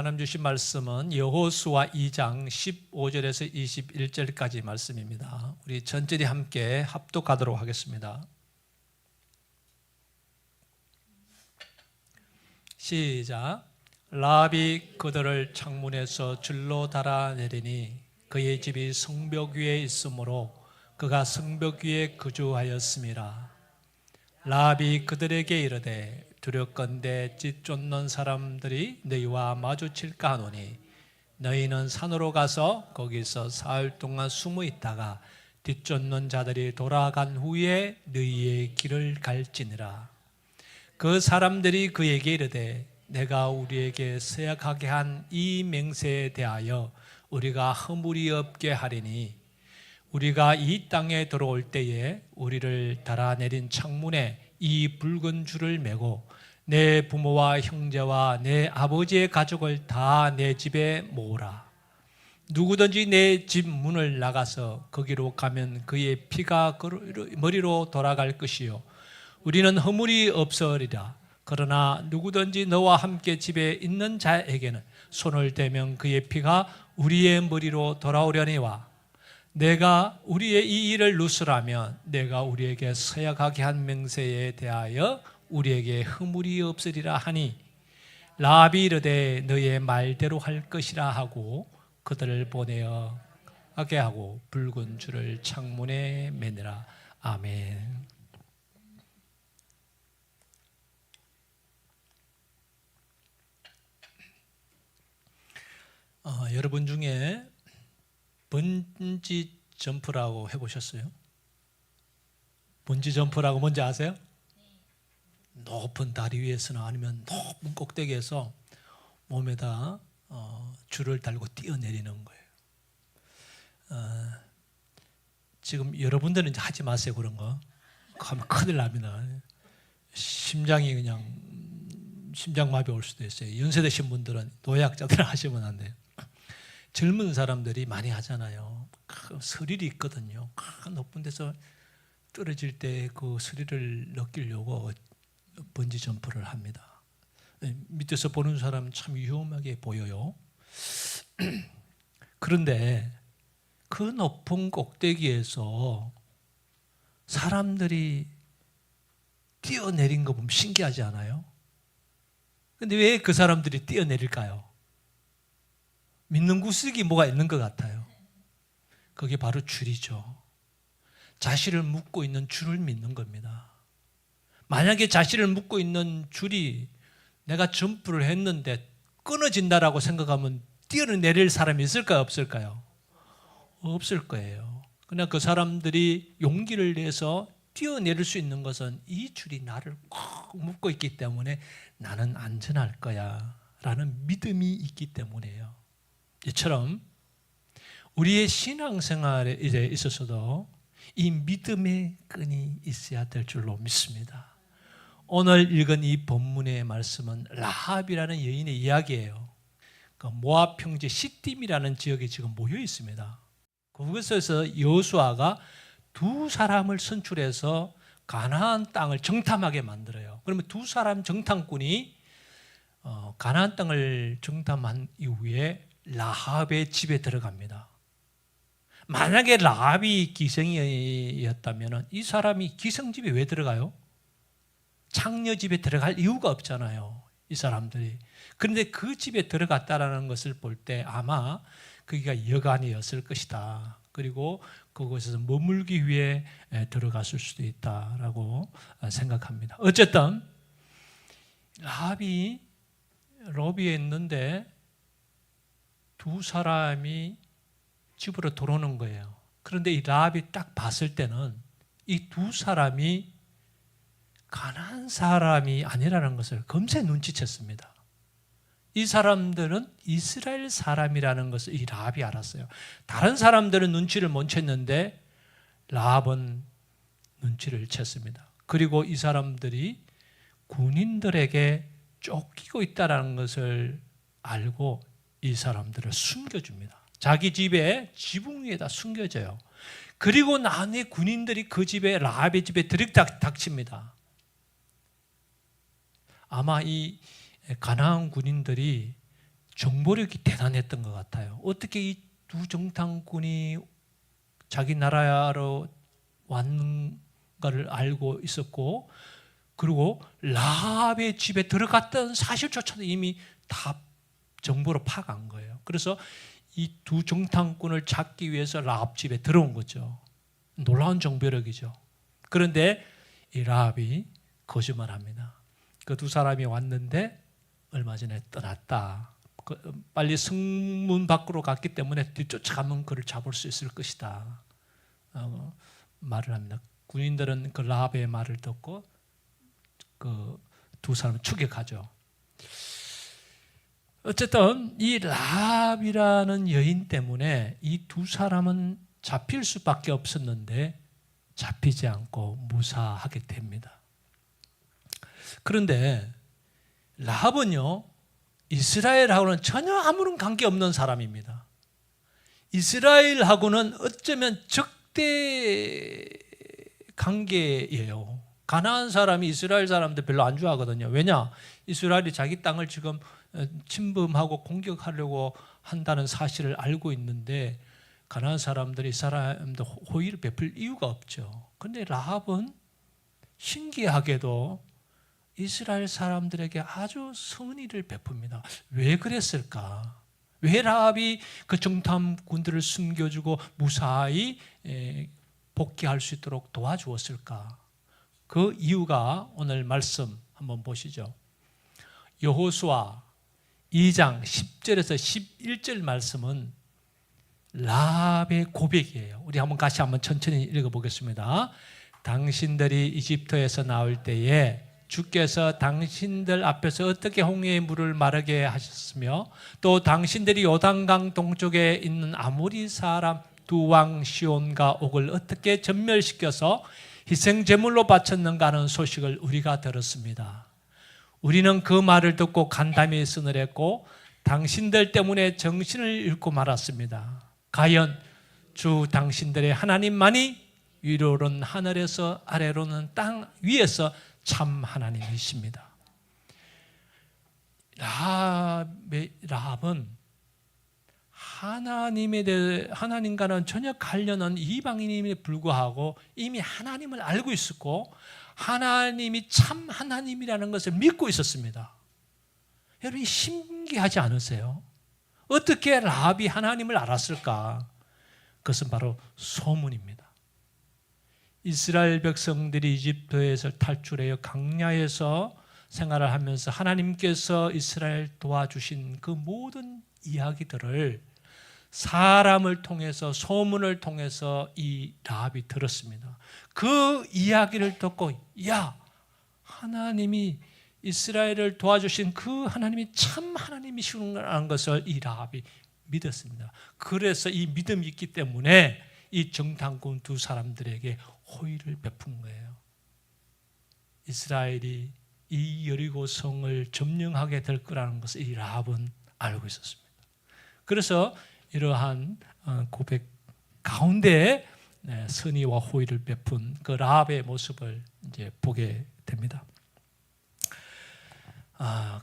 하나님 주신 말씀은 여호수아 2장 15절에서 21절까지 말씀입니다. 우리 천천히 함께 합독하도록 하겠습니다. 시작. 라합이 그들을 창문에서 줄로 달아내리니 그의 집이 성벽 위에 있으므로 그가 성벽 위에 거주하였음이라. 라합이 그들에게 이르되 두렵건대 찢 쫓는 사람들이 너희와 마주칠까 하노니 너희는 산으로 가서 거기서 사흘 동안 숨어 있다가 뒤쫓는 자들이 돌아간 후에 너희의 길을 갈지니라. 그 사람들이 그에게 이르되 내가 우리에게 서약하게 한 이 맹세에 대하여 우리가 허물이 없게 하리니 우리가 이 땅에 들어올 때에 우리를 달아내린 창문에 이 붉은 줄을 매고 내 부모와 형제와 내 아버지의 가족을 다 내 집에 모으라. 누구든지 내 집 문을 나가서 거기로 가면 그의 피가 머리로 돌아갈 것이요 우리는 허물이 없으리라. 그러나 누구든지 너와 함께 집에 있는 자에게는 손을 대면 그의 피가 우리의 머리로 돌아오려니와 내가 우리의 이 일을 누스라면 내가 우리에게 서약하게 한 맹세에 대하여 우리에게 허물이 없으리라 하니 라합이 이르되 너의 말대로 할 것이라 하고 그들을 보내어 가게 하고 붉은 줄을 창문에 매니라. 아멘. 여러분 중에 번지 점프라고 해보셨어요? 번지 점프라고 뭔지 아세요? 높은 다리 위에서나 아니면 높은 꼭대기에서 몸에다 줄을 달고 뛰어내리는 거예요. 지금 여러분들은 이제 하지 마세요. 그런 거 하면 큰일 납니다. 심장이 그냥 심장마비 올 수도 있어요. 연세 드신 분들은 노약자들 하시면 안 돼요. 젊은 사람들이 많이 하잖아요. 스릴이 있거든요. 높은 데서 떨어질 때 그 스릴을 느끼려고 번지 점프를 합니다. 밑에서 보는 사람 참 위험하게 보여요. 그런데 그 높은 꼭대기에서 사람들이 뛰어내린 거 보면 신기하지 않아요? 근데 왜 그 사람들이 뛰어내릴까요? 믿는 구석이 뭐가 있는 것 같아요. 그게 바로 줄이죠. 자신을 묶고 있는 줄을 믿는 겁니다. 만약에 자신을 묶고 있는 줄이 내가 점프를 했는데 끊어진다라고 생각하면 뛰어내릴 사람이 있을까요? 없을까요? 없을 거예요. 그냥 그 사람들이 용기를 내서 뛰어내릴 수 있는 것은 이 줄이 나를 꼭 묶고 있기 때문에 나는 안전할 거야 라는 믿음이 있기 때문이에요. 이처럼 우리의 신앙생활에 있어서도 이 믿음의 끈이 있어야 될 줄로 믿습니다. 오늘 읽은 이 본문의 말씀은 라합이라는 여인의 이야기예요. 그 모압 평지 시딤이라는 지역에 지금 모여 있습니다. 그곳에서 여호수아가 두 사람을 선출해서 가나안 땅을 정탐하게 만들어요. 그러면 두 사람 정탐꾼이 가나안 땅을 정탐한 이후에 라합의 집에 들어갑니다. 만약에 라합이 기생이었다면 이 사람이 기생집에 왜 들어가요? 창녀집에 들어갈 이유가 없잖아요. 이 사람들이. 그런데 그 집에 들어갔다라는 것을 볼 때 아마 거기가 여관이었을 것이다. 그리고 그곳에서 머물기 위해 들어갔을 수도 있다라고 생각합니다. 어쨌든 라합이 로비에 있는데 두 사람이 집으로 들어오는 거예요. 그런데 이 라합이 딱 봤을 때는 이 두 사람이 가나안 사람이 아니라는 것을 금세 눈치챘습니다. 이 사람들은 이스라엘 사람이라는 것을 이 라합이 알았어요. 다른 사람들은 눈치를 못 챘는데 라합은 눈치를 챘습니다. 그리고 이 사람들이 군인들에게 쫓기고 있다는 것을 알고 이 사람들을 숨겨줍니다. 자기 집에 지붕 위에다 숨겨져요. 그리고 나중에 군인들이 그 집에 라합의 집에 들이닥칩니다. 아마 이 가나안 군인들이 정보력이 대단했던 것 같아요. 어떻게 이 두 정탐꾼이 자기 나라로 왔는가를 알고 있었고, 그리고 라합의 집에 들어갔던 사실조차도 이미 다 정보로 파악한 거예요. 그래서 이 두 정탐꾼을 잡기 위해서 라합 집에 들어온 거죠. 놀라운 정보력이죠. 그런데 이 라합이 거짓말합니다. 그 두 사람이 왔는데 얼마 전에 떠났다. 빨리 성문 밖으로 갔기 때문에 뒤쫓아가면 그를 잡을 수 있을 것이다. 말을 합니다. 군인들은 그 라합의 말을 듣고 그 두 사람을 추격하죠. 어쨌든 이 라합이라는 여인 때문에 이 두 사람은 잡힐 수밖에 없었는데 잡히지 않고 무사하게 됩니다. 그런데 라합은요, 이스라엘하고는 전혀 아무런 관계없는 사람입니다. 이스라엘하고는 어쩌면 적대 관계예요. 가나안 사람이 이스라엘 사람들 별로 안 좋아하거든요. 왜냐? 이스라엘이 자기 땅을 지금 침범하고 공격하려고 한다는 사실을 알고 있는데 가나안 사람들이 이 사람들 호의를 베풀 이유가 없죠. 그런데 라합은 신기하게도 이스라엘 사람들에게 아주 선의를 베풉니다. 왜 그랬을까? 왜 라합이 그 정탐꾼들을 숨겨주고 무사히 복귀할 수 있도록 도와주었을까? 그 이유가 오늘 말씀 한번 보시죠. 여호수아 2장 10절에서 11절 말씀은 라합의 고백이에요. 우리 같이 한번 천천히 읽어보겠습니다. 당신들이 이집트에서 나올 때에 주께서 당신들 앞에서 어떻게 홍해의 물을 마르게 하셨으며 또 당신들이 요단강 동쪽에 있는 아모리 사람 두 왕 시온과 옥을 어떻게 전멸시켜서 희생제물로 바쳤는가 하는 소식을 우리가 들었습니다. 우리는 그 말을 듣고 간담이 서늘했고 당신들 때문에 정신을 잃고 말았습니다. 과연 주 당신들의 하나님만이 위로는 하늘에서 아래로는 땅 위에서 참 하나님이십니다. 라합은 하나님과는 전혀 관련은 이방인임에 불구하고 이미 하나님을 알고 있었고 하나님이 참 하나님이라는 것을 믿고 있었습니다. 여러분 신기하지 않으세요? 어떻게 라합이 하나님을 알았을까? 그것은 바로 소문입니다. 이스라엘 백성들이 이집트에서 탈출하여 광야에서 생활을 하면서 하나님께서 이스라엘 도와주신 그 모든 이야기들을 사람을 통해서 소문을 통해서 이 라합이 들었습니다. 그 이야기를 듣고 하나님이 이스라엘을 도와주신 그 하나님이 참 하나님이시라는 것을 이 라합이 믿었습니다. 그래서 이 믿음이 있기 때문에 이 정탐꾼 두 사람들에게 호의를 베푼 거예요. 이스라엘이 이 여리고 성을 점령하게 될 거라는 것을 이 라합은 알고 있었습니다. 그래서 이러한 고백 가운데 선의와 호의를 베푼 그 라합의 모습을 이제 보게 됩니다.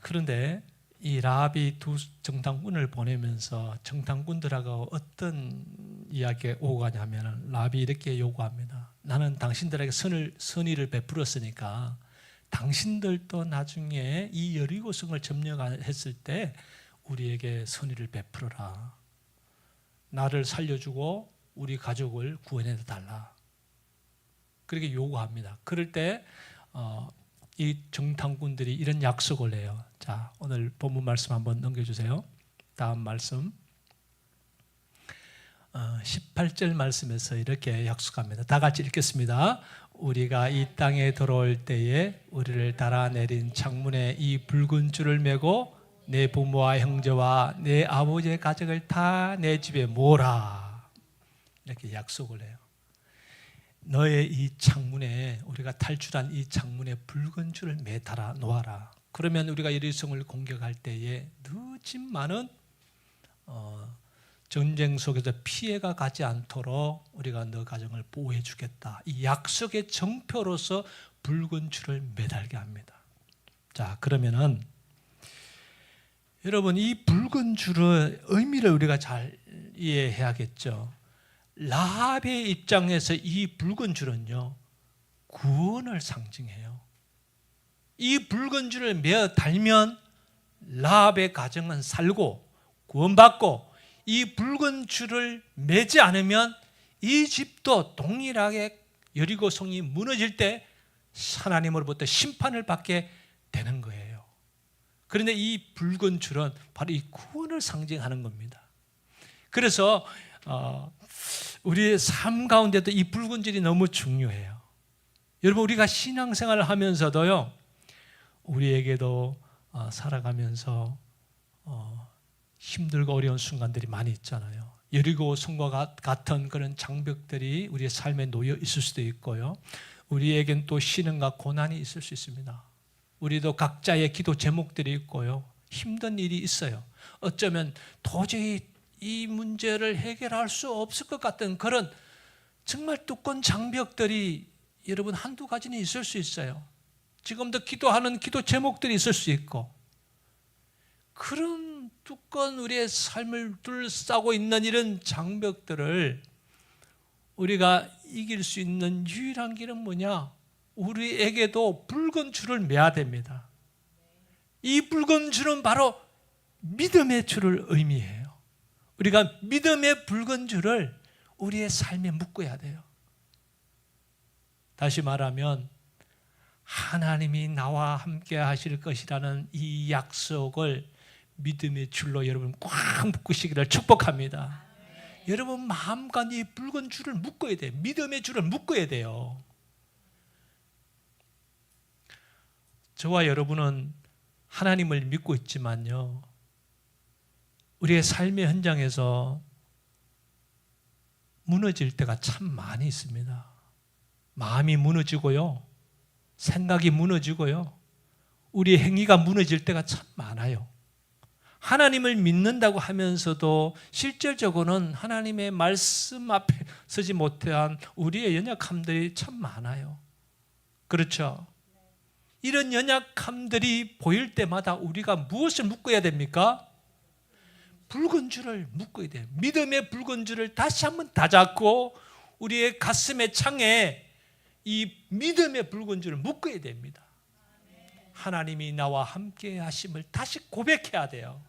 그런데 이 라합이 두 정탐꾼을 보내면서 정탐꾼들하고 어떤 이야기가 오고 가냐면 라합이 이렇게 요구합니다. 나는 당신들에게 선의를 베풀었으니까 당신들도 나중에 이 여리고성을 점령했을 때 우리에게 선의를 베풀어라. 나를 살려주고 우리 가족을 구원해 달라. 그렇게 요구합니다. 그럴 때 이 정탐꾼들이 이런 약속을 해요. 자, 오늘 본문 말씀 한번 넘겨주세요. 다음 말씀 18절 말씀에서 이렇게 약속합니다. 다 같이 읽겠습니다. 우리가 이 땅에 들어올 때에 우리를 달아내린 창문에 이 붉은 줄을 메고 내 부모와 형제와 내 아버지의 가족을 다 내 집에 모으라. 이렇게 약속을 해요. 너의 이 창문에 우리가 탈출한 이 창문에 붉은 줄을 매달아 놓아라. 그러면 우리가 여리고성을 공격할 때에 늦지만은 전쟁 속에서 피해가 가지 않도록 우리가 너 가정을 보호해 주겠다. 이 약속의 정표로서 붉은 줄을 매달게 합니다. 자, 그러면은 여러분, 이 붉은 줄의 의미를 우리가 잘 이해해야겠죠. 라합의 입장에서 이 붉은 줄은요, 구원을 상징해요. 이 붉은 줄을 매어 달면 라합의 가정은 살고 구원받고, 이 붉은 줄을 매지 않으면 이 집도 동일하게 여리고 성이 무너질 때 하나님으로부터 심판을 받게 되는 거예요. 그런데 이 붉은 줄은 바로 이 구원을 상징하는 겁니다. 그래서 우리의 삶 가운데도 이 붉은 줄이 너무 중요해요. 여러분, 우리가 신앙생활을 하면서도요, 우리에게도 살아가면서 힘들고 어려운 순간들이 많이 있잖아요. 여리고 성과 같은 그런 장벽들이 우리의 삶에 놓여 있을 수도 있고요, 우리에겐 또 시련과 고난이 있을 수 있습니다. 우리도 각자의 기도 제목들이 있고요, 힘든 일이 있어요. 어쩌면 도저히 이 문제를 해결할 수 없을 것 같은 그런 정말 두꺼운 장벽들이 여러분 한두 가지는 있을 수 있어요. 지금도 기도하는 기도 제목들이 있을 수 있고, 그런 두꺼운 우리의 삶을 둘러싸고 있는 이런 장벽들을 우리가 이길 수 있는 유일한 길은 뭐냐? 우리에게도 붉은 줄을 매야 됩니다. 이 붉은 줄은 바로 믿음의 줄을 의미해요. 우리가 믿음의 붉은 줄을 우리의 삶에 묶어야 돼요. 다시 말하면 하나님이 나와 함께 하실 것이라는 이 약속을 믿음의 줄로 여러분 꽉 묶으시기를 축복합니다. 여러분 마음과 이 붉은 줄을 묶어야 돼요. 믿음의 줄을 묶어야 돼요. 저와 여러분은 하나님을 믿고 있지만요, 우리의 삶의 현장에서 무너질 때가 참 많이 있습니다. 마음이 무너지고요, 생각이 무너지고요, 우리의 행위가 무너질 때가 참 많아요. 하나님을 믿는다고 하면서도 실질적으로는 하나님의 말씀 앞에 서지 못한 우리의 연약함들이 참 많아요. 그렇죠? 이런 연약함들이 보일 때마다 우리가 무엇을 묶어야 됩니까? 붉은 줄을 묶어야 돼요. 믿음의 붉은 줄을 다시 한번 다잡고 우리의 가슴의 창에 이 믿음의 붉은 줄을 묶어야 됩니다. 하나님이 나와 함께 하심을 다시 고백해야 돼요.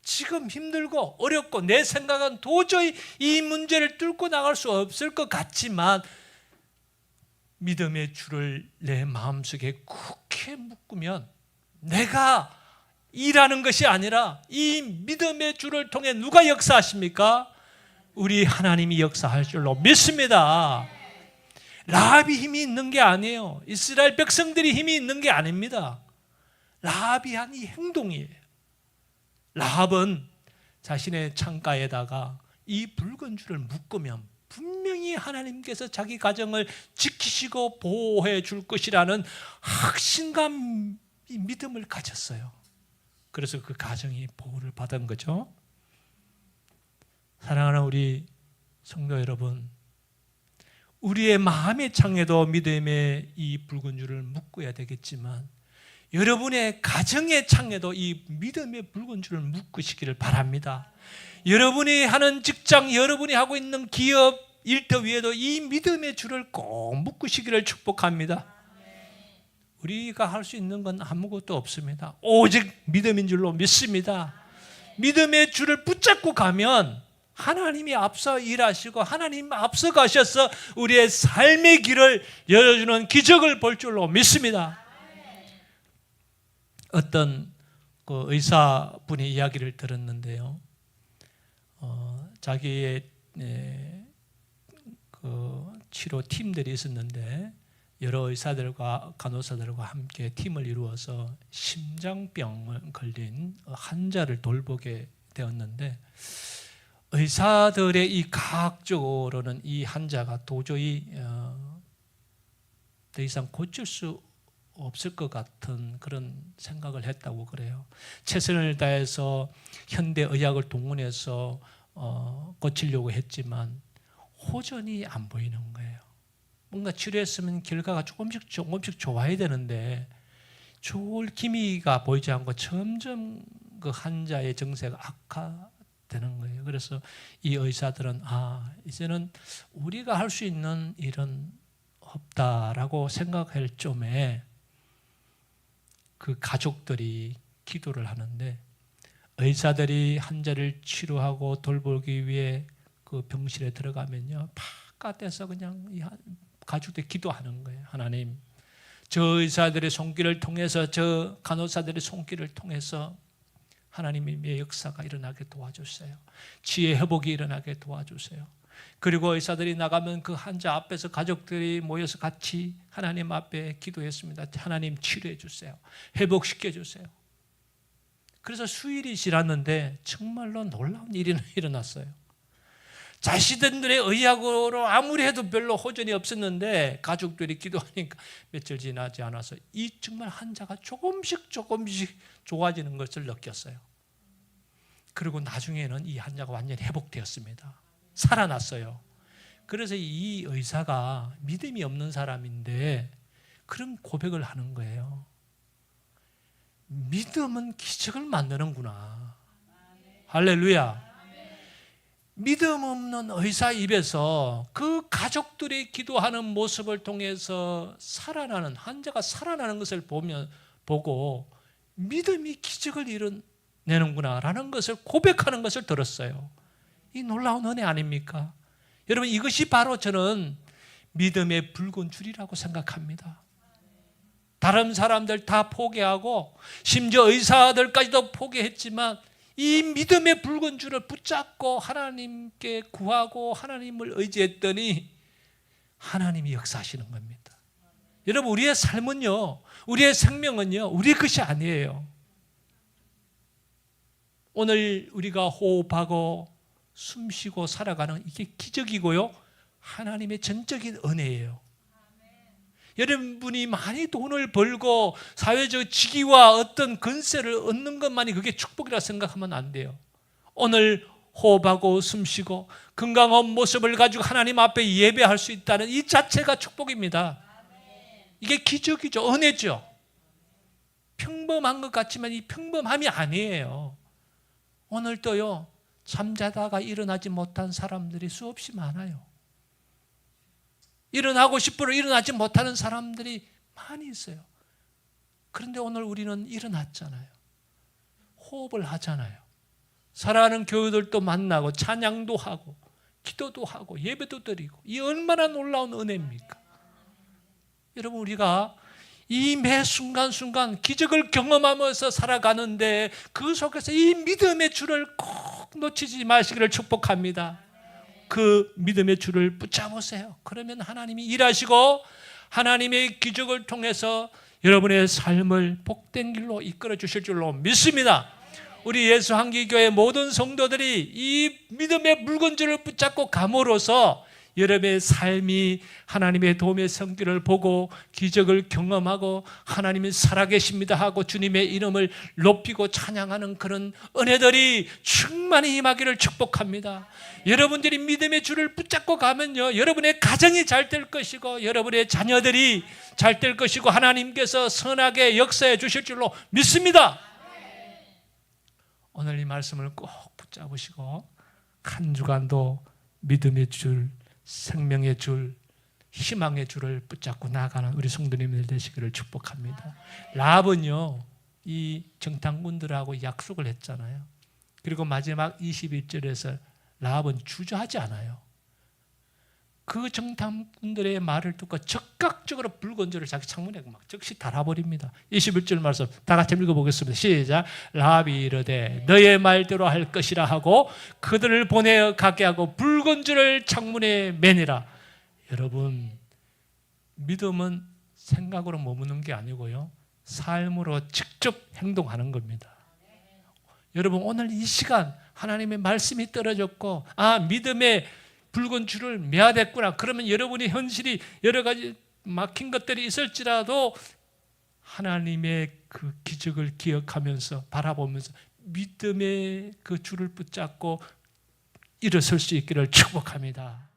지금 힘들고 어렵고 내 생각은 도저히 이 문제를 뚫고 나갈 수 없을 것 같지만 믿음의 줄을 내 마음속에 굳게 묶으면 내가 일하는 것이 아니라 이 믿음의 줄을 통해 누가 역사하십니까? 우리 하나님이 역사할 줄로 믿습니다. 라합이 힘이 있는 게 아니에요. 이스라엘 백성들이 힘이 있는 게 아닙니다. 라합이 한 이 행동이에요. 라합은 자신의 창가에다가 이 붉은 줄을 묶으면 분명히 하나님께서 자기 가정을 지키시고 보호해 줄 것이라는 확신감, 믿음을 가졌어요. 그래서 그 가정이 보호를 받은 거죠. 사랑하는 우리 성도 여러분, 우리의 마음의 창에도 믿음의 이 붉은 줄을 묶어야 되겠지만 여러분의 가정의 창에도 이 믿음의 붉은 줄을 묶으시기를 바랍니다. 여러분이 하는 직장, 여러분이 하고 있는 기업, 일터 위에도 이 믿음의 줄을 꼭 묶으시기를 축복합니다. 우리가 할 수 있는 건 아무것도 없습니다. 오직 믿음인 줄로 믿습니다. 믿음의 줄을 붙잡고 가면 하나님이 앞서 일하시고 하나님 앞서 가셔서 우리의 삶의 길을 열어주는 기적을 볼 줄로 믿습니다. 어떤 그 의사분의 이야기를 들었는데요, 자기의 그 치료 팀들이 있었는데 여러 의사들과 간호사들과 함께 팀을 이루어서 심장병 걸린 환자를 돌보게 되었는데 의사들의 이 과학적으로는 이 환자가 도저히 더 이상 고칠 수 없을 것 같은 그런 생각을 했다고 그래요. 최선을 다해서 현대의학을 동원해서 고치려고 했지만 호전이 안 보이는 거예요. 뭔가 치료했으면 결과가 조금씩 좋아야 되는데 좋을 기미가 보이지 않고 점점 그 환자의 정세가 악화되는 거예요. 그래서 이 의사들은 이제는 우리가 할 수 있는 일은 없다라고 생각할 점에 그 가족들이 기도를 하는데, 의사들이 환자를 치료하고 돌보기 위해 그 병실에 들어가면요, 바깥에서 그냥 이 가족들이 기도하는 거예요. 하나님, 저 의사들의 손길을 통해서, 저 간호사들의 손길을 통해서 하나님의 역사가 일어나게 도와주세요. 지혜 회복이 일어나게 도와주세요. 그리고 의사들이 나가면 그 환자 앞에서 가족들이 모여서 같이 하나님 앞에 기도했습니다. 하나님 치료해 주세요. 회복시켜 주세요. 그래서 수일이 지났는데 정말로 놀라운 일이 일어났어요. 자신들의 의학으로 아무리 해도 별로 호전이 없었는데 가족들이 기도하니까 며칠 지나지 않아서 이 정말 환자가 조금씩 좋아지는 것을 느꼈어요. 그리고 나중에는 이 환자가 완전히 회복되었습니다. 살아났어요. 그래서 이 의사가 믿음이 없는 사람인데 그런 고백을 하는 거예요. 믿음은 기적을 만드는구나. 할렐루야. 믿음 없는 의사 입에서 그 가족들이 기도하는 모습을 통해서 살아나는, 환자가 살아나는 것을 보고 믿음이 기적을 이뤄내는구나라는 것을 고백하는 것을 들었어요. 이 놀라운 은혜 아닙니까? 여러분, 이것이 바로 저는 믿음의 붉은 줄이라고 생각합니다. 다른 사람들 다 포기하고 심지어 의사들까지도 포기했지만 이 믿음의 붉은 줄을 붙잡고 하나님께 구하고 하나님을 의지했더니 하나님이 역사하시는 겁니다. 여러분, 우리의 삶은요, 우리의 생명은요, 우리 것이 아니에요. 오늘 우리가 호흡하고 숨쉬고 살아가는 이게 기적이고요, 하나님의 전적인 은혜예요. 여러분이 많이 돈을 벌고 사회적 직위와 어떤 권세를 얻는 것만이 그게 축복이라 생각하면 안 돼요. 오늘 호흡하고 숨쉬고 건강한 모습을 가지고 하나님 앞에 예배할 수 있다는 이 자체가 축복입니다. 이게 기적이죠. 은혜죠. 평범한 것 같지만 이 평범함이 아니에요. 오늘도요, 잠자다가 일어나지 못한 사람들이 수없이 많아요. 일어나고 싶어도 일어나지 못하는 사람들이 많이 있어요. 그런데 오늘 우리는 일어났잖아요. 호흡을 하잖아요. 사랑하는 교우들도 만나고 찬양도 하고 기도도 하고 예배도 드리고, 이 얼마나 놀라운 은혜입니까? 여러분, 우리가 이 매 순간순간 기적을 경험하면서 살아가는데 그 속에서 이 믿음의 줄을 꼭 놓치지 마시기를 축복합니다. 그 믿음의 줄을 붙잡으세요. 그러면 하나님이 일하시고 하나님의 기적을 통해서 여러분의 삶을 복된 길로 이끌어 주실 줄로 믿습니다. 우리 예수 한기교회 모든 성도들이 이 믿음의 붉은 줄을 붙잡고 감으로써 여러분의 삶이 하나님의 도움의 성길을 보고 기적을 경험하고 하나님이 살아계십니다 하고 주님의 이름을 높이고 찬양하는 그런 은혜들이 충만히 임하기를 축복합니다. 여러분들이 믿음의 줄을 붙잡고 가면요, 여러분의 가정이 잘 될 것이고 여러분의 자녀들이 잘 될 것이고 하나님께서 선하게 역사해 주실 줄로 믿습니다. 오늘 이 말씀을 꼭 붙잡으시고 한 주간도 믿음의 줄, 생명의 줄, 희망의 줄을 붙잡고 나아가는 우리 성도님들 되시기를 축복합니다. 라합은요, 이 정탐꾼들하고 약속을 했잖아요. 그리고 마지막 21절에서 라합은 주저하지 않아요. 그 정탐꾼들의 말을 듣고 적극적으로 붉은 줄을 자기 창문에 막 즉시 달아버립니다. 21절 말씀 다 같이 읽어보겠습니다. 시작. 라합이 이르되 너의 말대로 할 것이라 하고 그들을 보내어 가게 하고 붉은 줄을 창문에 매니라. 여러분, 믿음은 생각으로 머무는 게 아니고요, 삶으로 직접 행동하는 겁니다. 여러분, 오늘 이 시간 하나님의 말씀이 떨어졌고 믿음의 붉은 줄을 매야 됐구나. 그러면 여러분의 현실이 여러 가지 막힌 것들이 있을지라도 하나님의 그 기적을 기억하면서 바라보면서 믿음의 그 줄을 붙잡고 일어설 수 있기를 축복합니다.